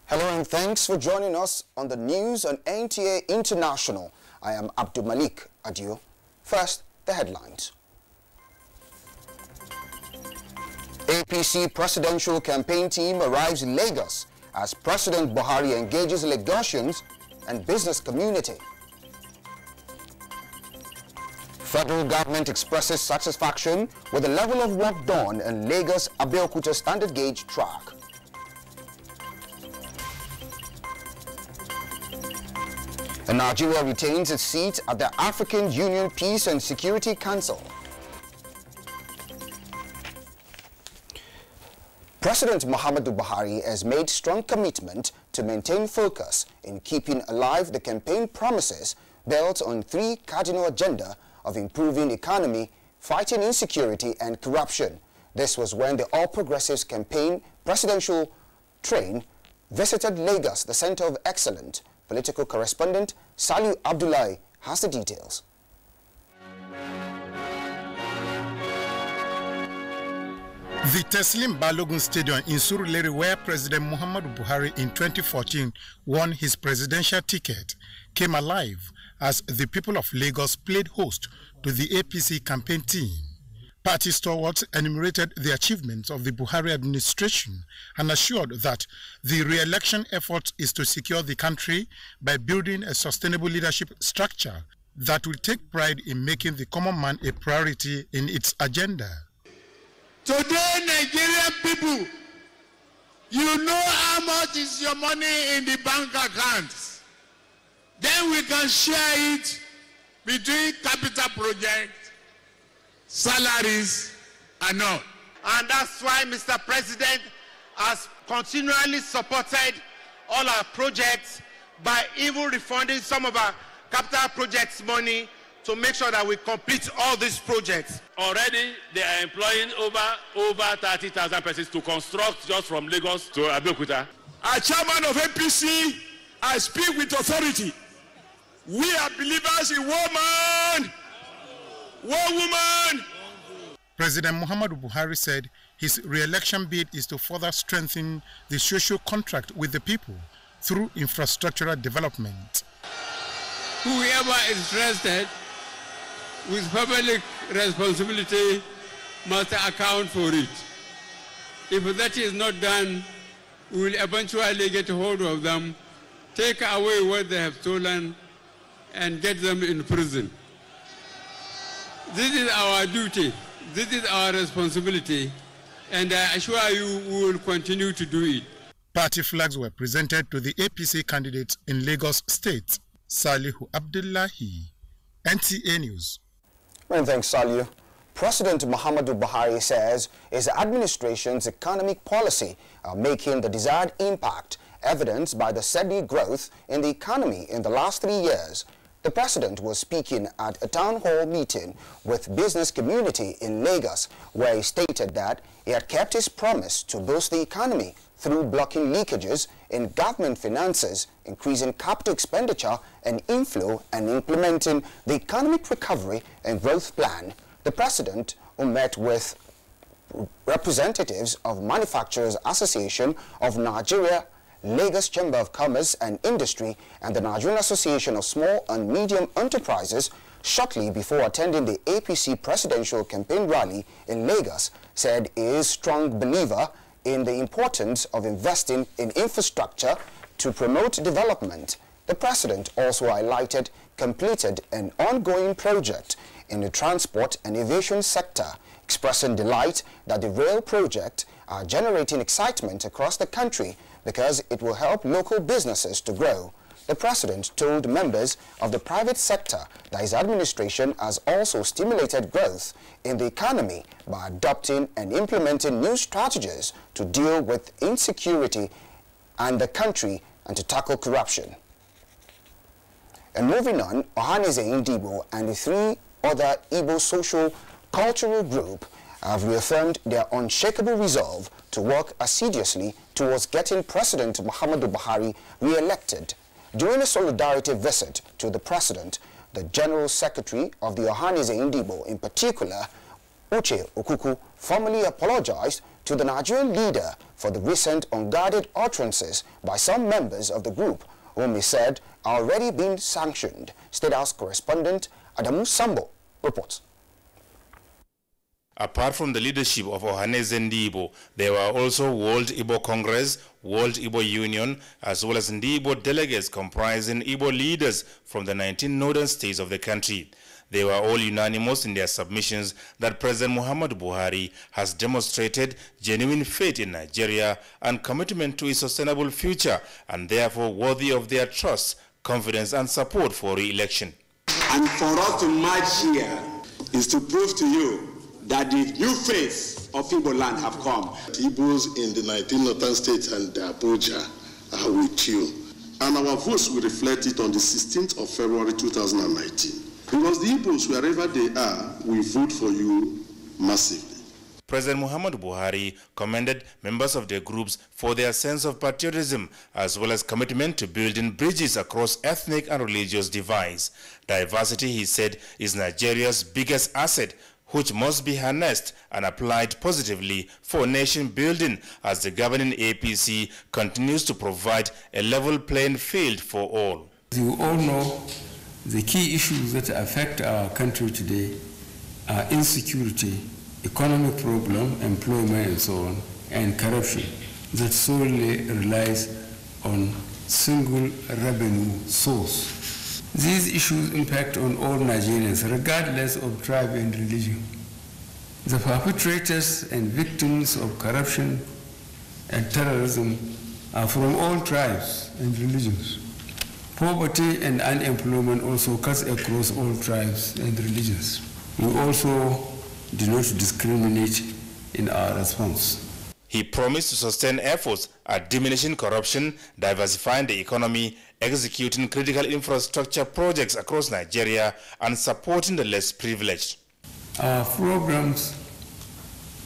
Hello and thanks for joining us on the news on NTA International. I am Abdul Malik Adio. First, the headlines. APC presidential campaign team arrives in Lagos as President Buhari engages Lagosians and business community. Federal government expresses satisfaction with the level of work done in Lagos-Abeokuta standard gauge track. And Nigeria retains its seat at the African Union Peace and Security Council. President Muhammadu Buhari has made strong commitment to maintain focus in keeping alive the campaign promises built on three cardinal agenda of improving economy, fighting insecurity and corruption. This was when the All Progressives campaign presidential train visited Lagos, the center of excellence. Political correspondent Saliu Abdullahi has the details. The Teslim Balogun Stadium in Surulere, where President Muhammadu Buhari in 2014 won his presidential ticket, came alive as the people of Lagos played host to the APC campaign team. Party stalwarts enumerated the achievements of the Buhari administration and assured that the re-election effort is to secure the country by building a sustainable leadership structure that will take pride in making the common man a priority in its agenda. Today, Nigerian people, you know how much is your money in the bank accounts. Then we can share it between capital projects, salaries and all. And that's why Mr. President has continually supported all our projects by even refunding some of our capital projects money to make sure that we complete all these projects. Already they are employing over 30,000 persons to construct just from Lagos to Abeokuta. As chairman of APC, I speak with authority. We are believers in one woman. President Muhammadu Buhari said his re-election bid is to further strengthen the social contract with the people through infrastructural development. Whoever is trusted with public responsibility must account for it. If that is not done, we will eventually get hold of them, take away what they have stolen, and get them in prison. This is our duty. This is our responsibility, and I assure you we will continue to do it. Party flags were presented to the APC candidates in Lagos State. Salihu Abdullahi, NTA News. Many thanks, Saliu. President Muhammadu Buhari says his administration's economic policy are making the desired impact, evidenced by the steady growth in the economy in the last 3 years. The president was speaking at a town hall meeting with business community in Lagos, where he stated that he had kept his promise to boost the economy through blocking leakages in government finances, increasing capital expenditure and inflow, and implementing the economic recovery and growth plan. The president, who met with representatives of Manufacturers Association of Nigeria, Lagos Chamber of Commerce and Industry, and the Nigerian Association of Small and Medium Enterprises shortly before attending the APC presidential campaign rally in Lagos, said he is a strong believer in the importance of investing in infrastructure to promote development. The president also highlighted completed an ongoing project in the transport and aviation sector, expressing delight that the rail project are generating excitement across the country because it will help local businesses to grow. The president told members of the private sector that his administration has also stimulated growth in the economy by adopting and implementing new strategies to deal with insecurity and the country and to tackle corruption. And moving on, Ohanaeze Ndigbo and the three other Igbo social cultural groups have reaffirmed their unshakable resolve to work assiduously towards getting President Muhammadu Buhari re-elected. During a solidarity visit to the President, the General Secretary of the Ohanaeze Ndigbo in particular, Uche Okuku, formally apologized to the Nigerian leader for the recent unguarded utterances by some members of the group, whom he said are already being sanctioned. State House correspondent Adamu Sambo reports. Apart from the leadership of Ohanaeze Ndigbo, there were also World Igbo Congress, World Igbo Union, as well as Ndigbo delegates comprising Igbo leaders from the 19 northern states of the country. They were all unanimous in their submissions that President Muhammadu Buhari has demonstrated genuine faith in Nigeria and commitment to a sustainable future, and therefore worthy of their trust, confidence and support for re-election. And for us to march here is to prove to you that the new face of Igbo land have come. Igbos in the 19 northern states and Abuja are with you. And our votes will reflect it on the 16th of February 2019. Because the Igbos, wherever they are, will vote for you massively. President Muhammadu Buhari commended members of their groups for their sense of patriotism as well as commitment to building bridges across ethnic and religious divides. Diversity, he said, is Nigeria's biggest asset, which must be harnessed and applied positively for nation building as the governing APC continues to provide a level playing field for all. As you all know, the key issues that affect our country today are insecurity, economic problem, employment and so on, and corruption that solely relies on single revenue source. These issues impact on all Nigerians, regardless of tribe and religion. The perpetrators and victims of corruption and terrorism are from all tribes and religions. Poverty and unemployment also cuts across all tribes and religions. We also do not discriminate in our response. He promised to sustain efforts at diminishing corruption, diversifying the economy, executing critical infrastructure projects across Nigeria, and supporting the less privileged. Our programs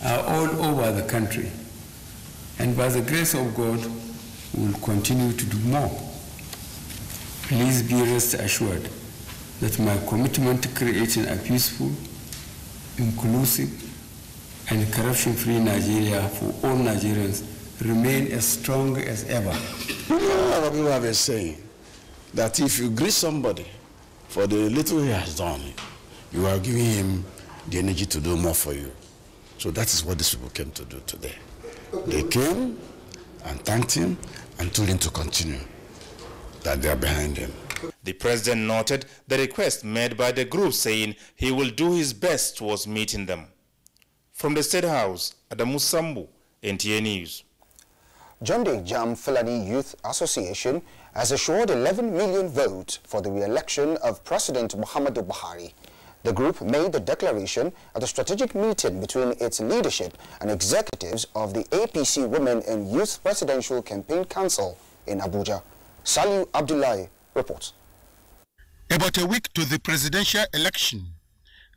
are all over the country, and by the grace of God, we will continue to do more. Please be rest assured that my commitment to creating a peaceful, inclusive, and corruption-free Nigeria for all Nigerians remain as strong as ever. People have been saying that if you greet somebody for the little he has done, you are giving him the energy to do more for you. So that is what these people came to do today. They came and thanked him and told him to continue, that they are behind him. The president noted the request made by the group, saying he will do his best towards meeting them. From the State House, Adamu Sambu, NTA News. Jonde Jam Fulani Youth Association has assured 11 million votes for the re-election of President Muhammadu Buhari. The group made the declaration at a strategic meeting between its leadership and executives of the APC Women and Youth Presidential Campaign Council in Abuja. Saliu Abdullahi reports. About a week to the presidential election,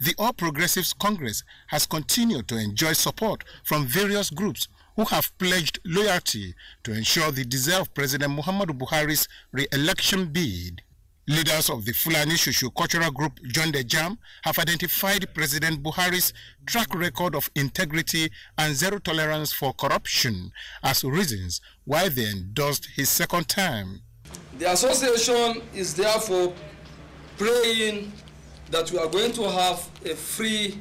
the All Progressives Congress has continued to enjoy support from various groups who have pledged loyalty to ensure the desire of President Muhammadu Buhari's re-election bid. Leaders of the Fulani socio-cultural group Jonde Jam have identified President Buhari's track record of integrity and zero tolerance for corruption as reasons why they endorsed his second term. The association is therefore praying that we are going to have a free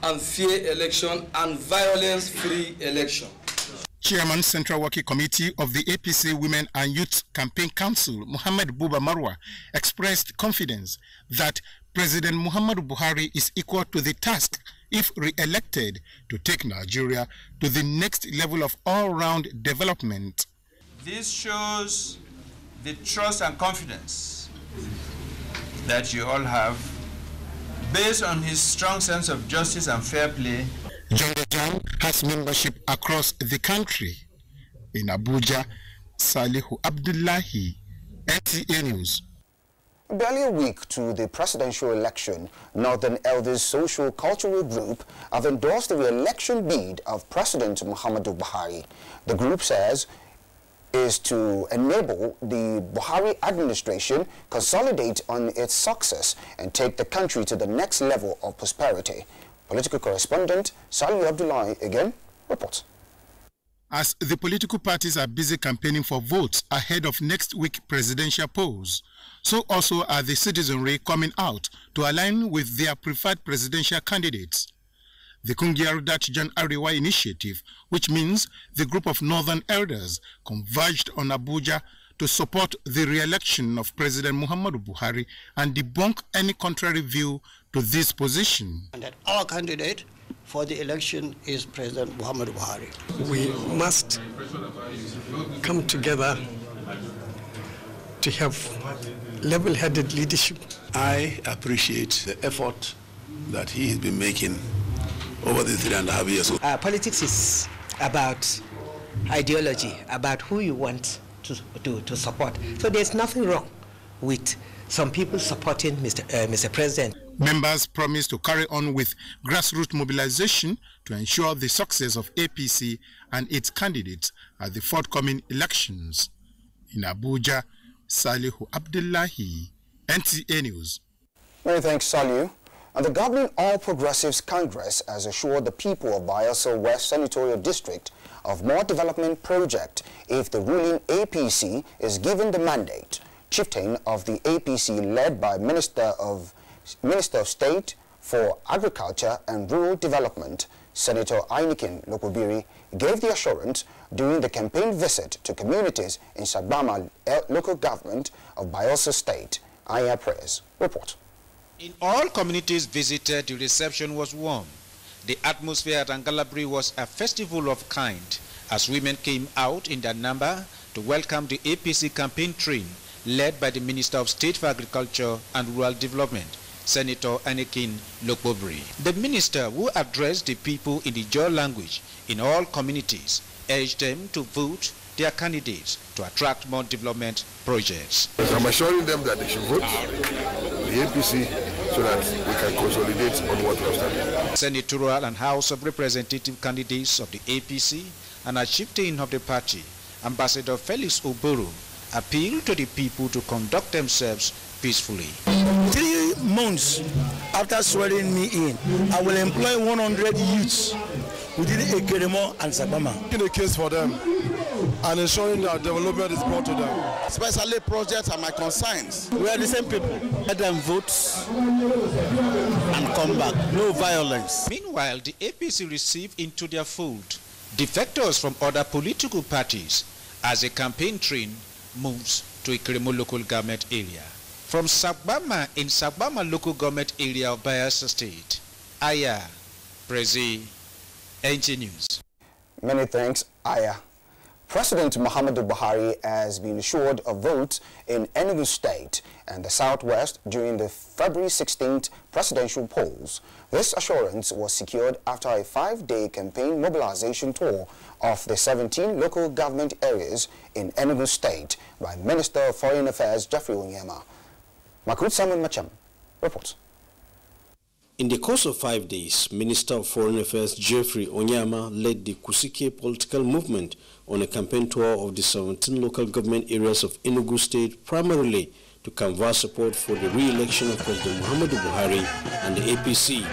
and fair election and violence-free election. Chairman Central Working Committee of the APC Women and Youth Campaign Council, Muhammad Buba Marwa, expressed confidence that President Muhammadu Buhari is equal to the task, if re-elected, to take Nigeria to the next level of all-round development. This shows the trust and confidence that you all have, based on his strong sense of justice and fair play. Jonde Jam has membership across the country. In Abuja, Salihu Abdullahi, NTA News. Barely a week to the presidential election, Northern Elders Social Cultural Group have endorsed the re-election bid of President Muhammadu Buhari. The group says is to enable the Buhari administration consolidate on its success and take the country to the next level of prosperity. Political correspondent Saliu Abdullahi again reports. As the political parties are busy campaigning for votes ahead of next week's presidential polls, so also are the citizenry coming out to align with their preferred presidential candidates. The Kungiaru Dachijan Ariwa initiative, which means the group of northern elders, converged on Abuja to support the re-election of President Muhammadu Buhari and debunk any contrary view to this position. And that our candidate for the election is President Muhammadu Buhari. We must come together to have level-headed leadership. I appreciate the effort that he has been making over the 3.5 years. Politics is about ideology, about who you want to support. So there's nothing wrong with some people supporting Mr. President. Members promised to carry on with grassroots mobilization to ensure the success of APC and its candidates at the forthcoming elections. In Abuja, Salihu Abdullahi, NTA News. Many thanks, Saliu. And the governing All Progressives Congress has assured the people of Bayelsa West Senatorial District of more development project if the ruling APC is given the mandate. Chieftain of the APC, led by Minister of State for Agriculture and Rural Development, Senator Ainikin Lokobiri, gave the assurance during the campaign visit to communities in Sagbama local government of Bayelsa State. Aya Prayers report. In all communities visited, the reception was warm. The atmosphere at Angalabri was a festival of kind as women came out in their number to welcome the APC campaign train led by the Minister of State for Agriculture and Rural Development, Senator Ainikin Lokobiri. The minister, who addressed the people in the Jaw language in all communities, urged them to vote their candidates to attract more development projects. I'm assuring them that they should vote the APC so that we can consolidate on what we have started. Senatorial and House of Representative candidates of the APC and a chieftain of the party, Ambassador Felix Oboro, appealed to the people to conduct themselves peacefully. 3 months after swearing me in, I will employ 100 youths within Ekeremo and Sagbama. Making a case for them and ensuring that development is brought to them. Especially projects are my concerns. We are the same people. Let them vote and come back. No violence. Meanwhile, the APC received into their fold defectors from other political parties as a campaign train moves to Ekeremo local government area. From Sagbama in Sagbama local government area of Bayelsa State, Aya Prezi, NTA News. Many thanks, Aya. President Muhammadu Buhari has been assured of votes in Enugu State and the Southwest during the February 16th presidential polls. This assurance was secured after a 5-day campaign mobilization tour of the 17 local government areas in Enugu State by Minister of Foreign Affairs Jeffrey Onyema. Makut Samuel Macham reports. In the course of 5 days, Minister of Foreign Affairs Jeffrey Onyema led the Kusike political movement on a campaign tour of the 17 local government areas of Enugu State, primarily to canvass support for the re-election of President Muhammadu Buhari and the APC.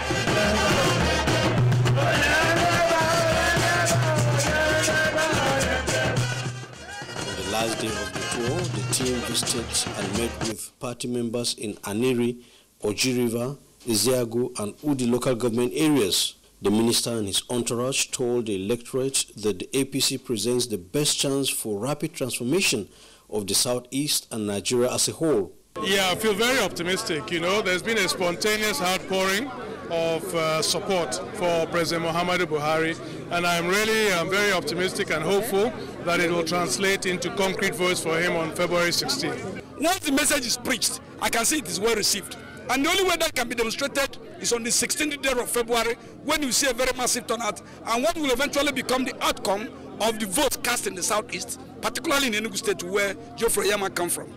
On the last day of the tour, the team visited and met with party members in Aneri, Oji River, Iziagu and Udi local government areas. The minister and his entourage told the electorate that the APC presents the best chance for rapid transformation of the Southeast and Nigeria as a whole. Yeah, I feel very optimistic. You know, there's been a spontaneous outpouring of support for President Muhammadu Buhari, and I'm very optimistic and hopeful that it will translate into concrete votes for him on February 16th. Once the message is preached, I can see it is well received. And the only way that can be demonstrated is on the 16th day of February, when you see a very massive turnout, and what will eventually become the outcome of the votes cast in the Southeast, particularly in Enugu State, where Geoffrey Onyema come from.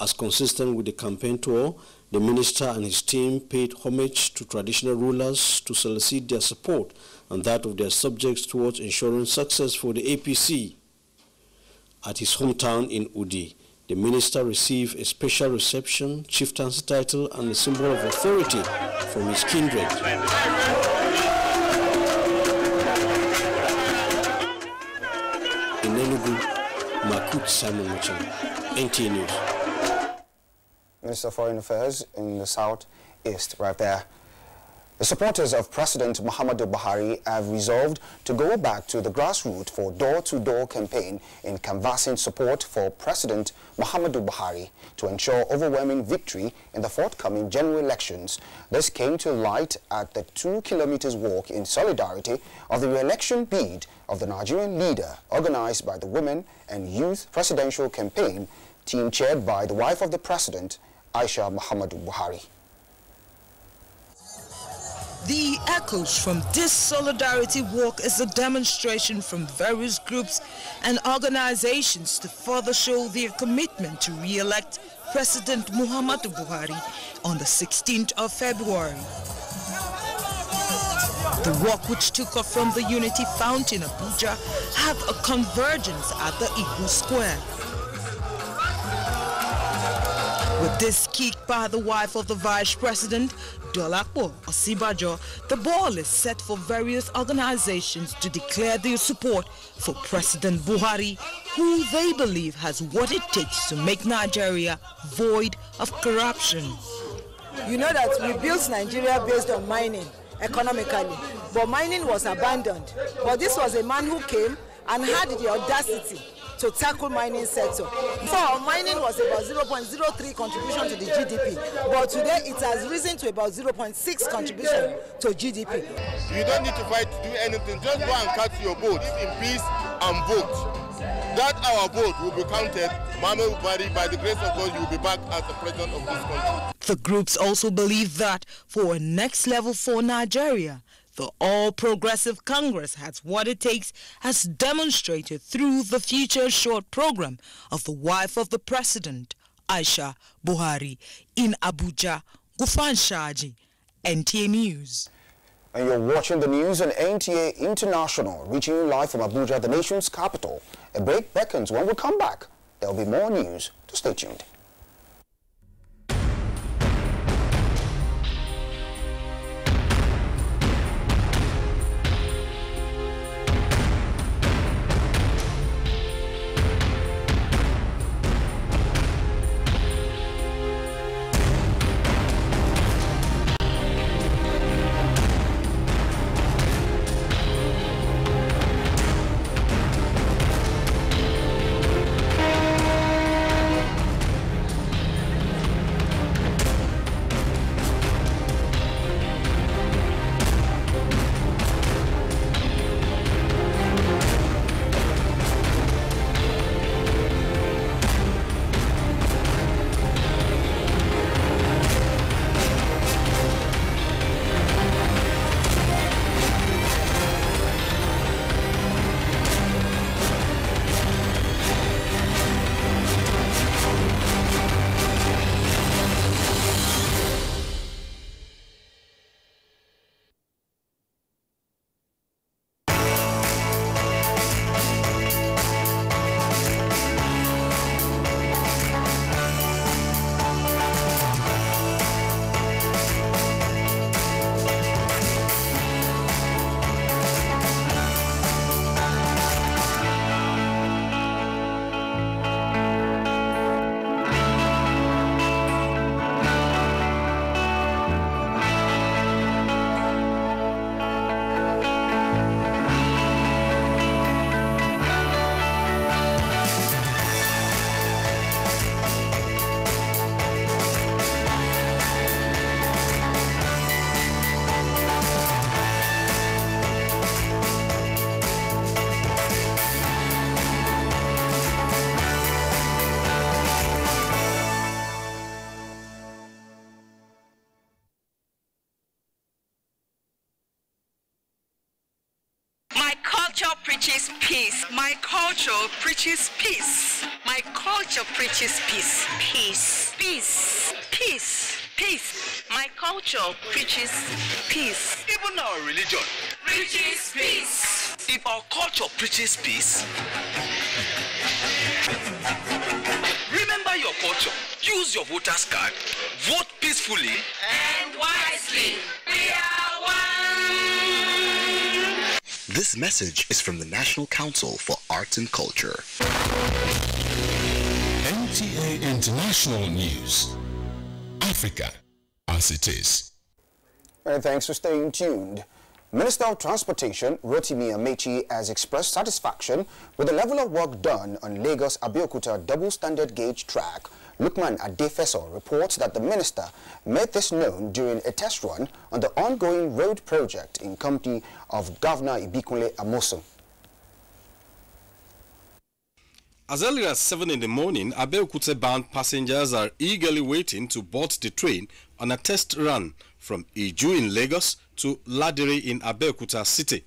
As consistent with the campaign tour, the minister and his team paid homage to traditional rulers to solicit their support and that of their subjects towards ensuring success for the APC. At his hometown in Udi, the minister received a special reception, chieftain's title, and a symbol of authority from his kindred. In Enugu, Makut Simon Muchan, NTA News. Minister of Foreign Affairs in the southeast, right there. The supporters of President Muhammadu Buhari have resolved to go back to the grassroots for door-to-door campaign in canvassing support for President Muhammadu Buhari to ensure overwhelming victory in the forthcoming general elections. This came to light at the 2 kilometers walk in solidarity of the re-election bid of the Nigerian leader, organized by the Women and Youth Presidential Campaign team chaired by the wife of the president, Aisha Muhammadu Buhari. The echoes from this solidarity walk is a demonstration from various groups and organizations to further show their commitment to re-elect President Muhammadu Buhari on the 16th of February. The walk, which took off from the Unity Fountain, Abuja, had a convergence at the Enugu Square. With this kick by the wife of the Vice President, Dolapo Osibajo, the ball is set for various organizations to declare their support for President Buhari, who they believe has what it takes to make Nigeria void of corruption. You know that we built Nigeria based on mining economically, but mining was abandoned. But this was a man who came and had the audacity to tackle mining sector. Before, mining was about 0.03 contribution to the GDP, but today it has risen to about 0.6 contribution to GDP. You don't need to fight to do anything, just go and cast your vote in peace and vote. That our vote will be counted. Muhammadu Buhari, by the grace of God, you will be back as the president of this country. The groups also believe that for a next level for Nigeria, the All Progressive Congress has what it takes, as demonstrated through the Future Short program of the wife of the president, Aisha Buhari, in Abuja. Gufan Shaji, NTA News. And you're watching the news on NTA International, reaching you live from Abuja, the nation's capital. A break beckons. When we come back, there'll be more news, so stay tuned. preaches peace. My culture preaches peace. My culture preaches peace. Peace. Peace. Peace. Peace. My culture preaches peace. Even our religion preaches peace. If our culture preaches peace, culture. Use your voter's card, vote peacefully And wisely, we are one. This message is from the National Council for Arts and Culture. NTA International News. Africa as it is. And thanks for staying tuned. Minister of Transportation Rotimi Amechi has expressed satisfaction with the level of work done on Lagos-Abeokuta double standard gauge track. Lukman Adefeso reports that the minister made this known during a test run on the ongoing road project in company of Governor Ibikunle Amosun. As early as 7 in the morning, Abeokuta-bound passengers are eagerly waiting to board the train on a test run from Iju in Lagos to Ladiri in Abeokuta City.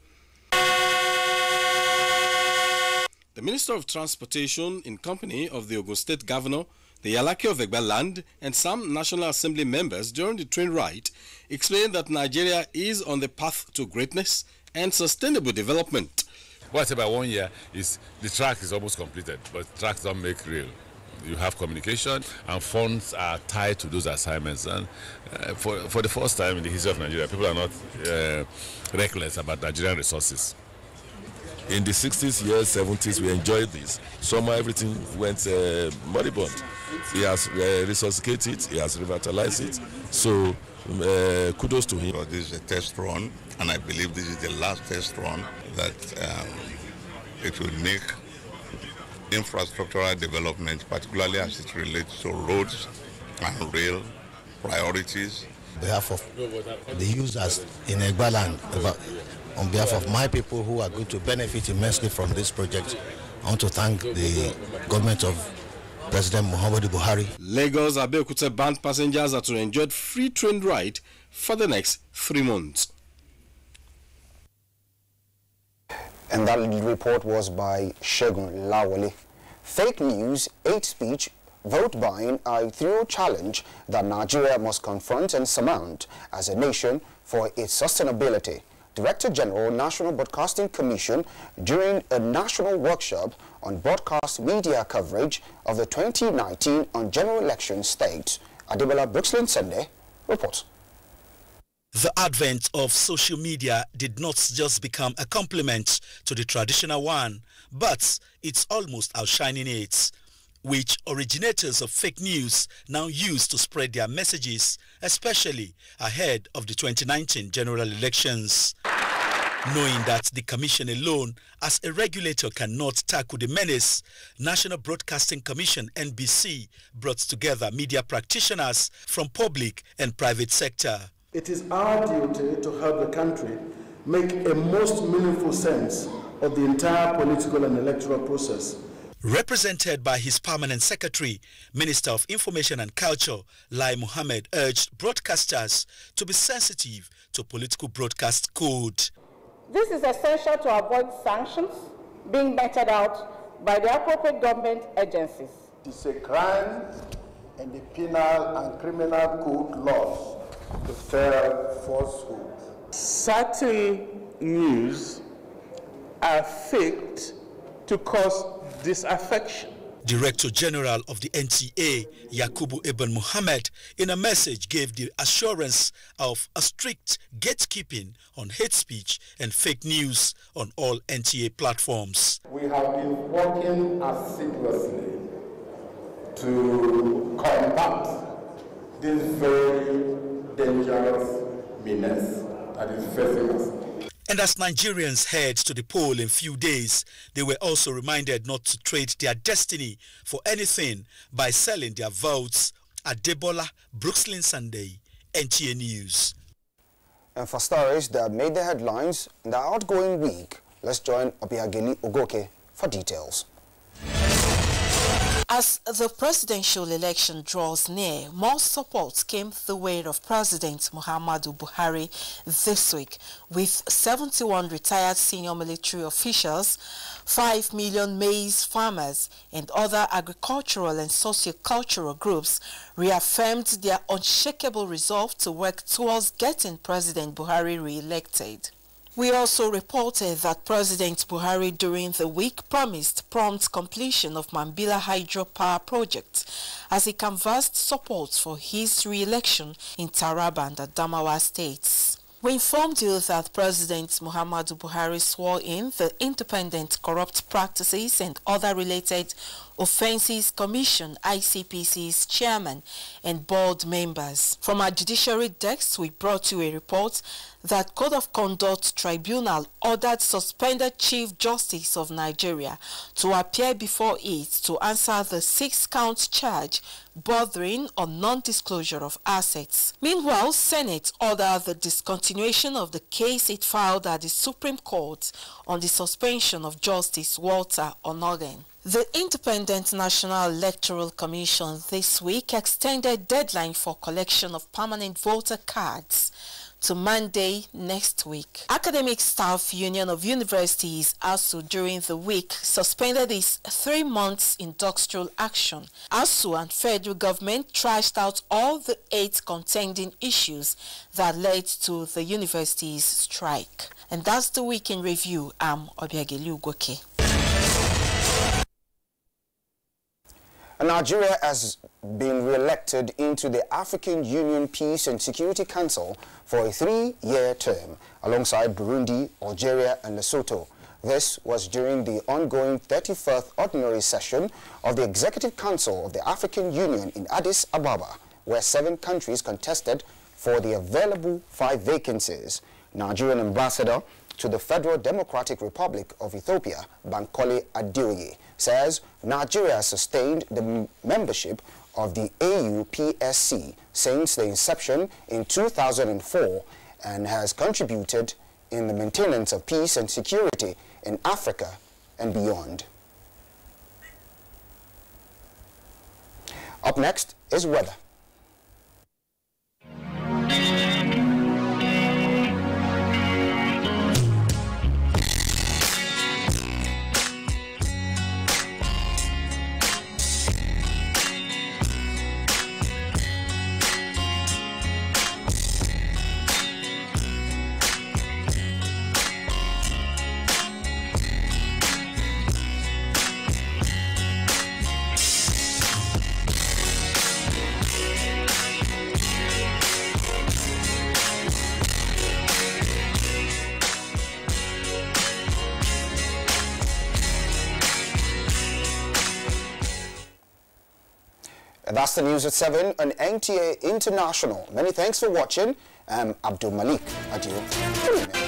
The Minister of Transportation, in company of the Enugu State Governor, the Yalaki of Egba Land, and some National Assembly members during the train ride, explained that Nigeria is on the path to greatness and sustainable development. What I say by 1 year is the track is almost completed, but tracks don't make real. You have communication and funds are tied to those assignments. And for the first time in the history of Nigeria, people are not reckless about Nigerian resources. In the 60s, years, 70s, we enjoyed this. Somehow everything went moribund. He has resuscitated, he has revitalized it. So kudos to him. This is a test run, and I believe this is the last test run that it will make infrastructural development, particularly as it relates to roads and rail priorities. On behalf of the users in Egbaland, on behalf of my people who are going to benefit immensely from this project, I want to thank the government of President Muhammadu Buhari. Lagos-Abeokuta-bound passengers are to enjoy free train ride for the next 3 months. And that report was by Shegun Lawale. Fake news, hate speech, vote buying are a thorough challenge that Nigeria must confront and surmount as a nation for its sustainability. Director General, National Broadcasting Commission, during a national workshop on broadcast media coverage of the 2019 on general election states. Adebola Brooksland Sunday reports. The advent of social media did not just become a complement to the traditional one, but it's almost outshining it, which originators of fake news now use to spread their messages, especially ahead of the 2019 general elections. Knowing that the Commission alone, as a regulator, cannot tackle the menace, National Broadcasting Commission, NBC, brought together media practitioners from public and private sector. It is our duty to help the country make a most meaningful sense of the entire political and electoral process. Represented by his permanent secretary, Minister of Information and Culture, Lai Mohammed, urged broadcasters to be sensitive to political broadcast code. This is essential to avoid sanctions being meted out by the appropriate government agencies. It's a crime and the penal and criminal code laws to tell falsehood. Certain news are faked to cause disaffection. Director General of the NTA, Yakubu Ibn Muhammad, in a message gave the assurance of a strict gatekeeping on hate speech and fake news on all NTA platforms. We have been working assiduously to combat this very dangerous menace that is facing us. And as Nigerians head to the poll in few days, they were also reminded not to trade their destiny for anything by selling their votes. Adebola Brooksland Sunday, NTA News. And for stories that made the headlines in the outgoing week, let's join Obiageli Ogoke for details. As the presidential election draws near, more support came the way of President Muhammadu Buhari this week, with 71 retired senior military officials, 5 million maize farmers, and other agricultural and socio-cultural groups reaffirmed their unshakable resolve to work towards getting President Buhari re-elected. We also reported that President Buhari during the week promised prompt completion of Mambila hydropower project as he canvassed support for his re-election in Taraba and Adamawa states. We informed you that President Muhammadu Buhari swore in the Independent Corrupt Practices and Other Related Offences Commission, ICPC's chairman and board members. From our judiciary desk, we brought you a report that Code of Conduct Tribunal ordered suspended Chief Justice of Nigeria to appear before it to answer the 6-count charge bordering on non-disclosure of assets. Meanwhile, Senate ordered the discontinuation of the case it filed at the Supreme Court on the suspension of Justice Walter Onnoghen. The Independent National Electoral Commission this week extended deadline for collection of permanent voter cards to Monday next week. Academic Staff Union of Universities, ASU, during the week suspended its 3 months industrial action. ASU and federal government trashed out all the 8 contending issues that led to the university's strike. And that's the Week in Review. I'm Obiageli Ugoke. Nigeria has been re-elected into the African Union Peace and Security Council for a 3-year term, alongside Burundi, Algeria and Lesotho. This was during the ongoing 31st Ordinary Session of the Executive Council of the African Union in Addis Ababa, where 7 countries contested for the available 5 vacancies. Nigerian ambassador to the Federal Democratic Republic of Ethiopia, Bankole Adeoye, says Nigeria has sustained the membership of the AUPSC since the inception in 2004 and has contributed in the maintenance of peace and security in Africa and beyond. Up next is weather. That's the news at 7 on NTA International. Many thanks for watching. I'm Abdul Malik. Adieu.